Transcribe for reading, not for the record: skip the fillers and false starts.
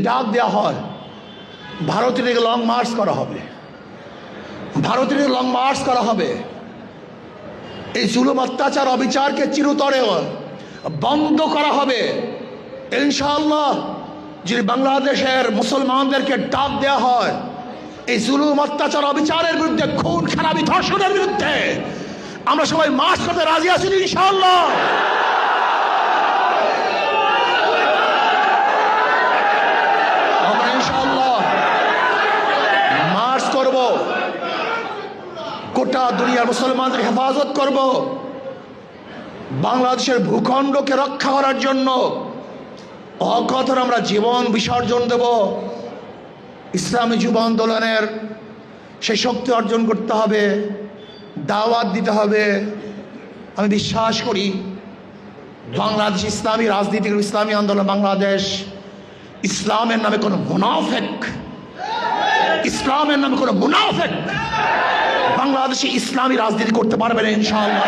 ডাক দেওয়া হয় ভারতের দিকে লং মার্চ করা হবে, ভারতের দিকে লং মার্চ করা হবে। এই জুলুম অত্যাচার অবিচারকে চিরতরে বন্ধ করা হবে ইনশাআল্লাহ। যদি বাংলাদেশের মুসলমানদেরকে ডাক দেওয়া হয় এই জুলুম অত্যাচার অবিচারের বিরুদ্ধে, খুন খারাপি ধর্ষণের বিরুদ্ধে, আমরা সবাই মার্চ করতে রাজি আছি ইনশাআল্লাহ। আমরা ইনশাআল্লাহ মার্চ করব, গোটা দুনিয়ার মুসলমানদের হেফাজত করব, বাংলাদেশের ভূখণ্ডকে রক্ষা করার জন্য অকথর আমরা জীবন বিসর্জন দেব। ইসলামী যুব আন্দোলনের সেই শক্তি অর্জন করতে হবে, দাওয়াত দিতে হবে। আমি বিশ্বাস করি বাংলাদেশ ইসলামী রাজনীতি, ইসলামী আন্দোলন বাংলাদেশ ইসলামের নামে কোনো মুনাফেক, ইসলামের নামে কোনো মুনাফেক বাংলাদেশে ইসলামী রাজনীতি করতে পারবে না ইনশাআল্লাহ।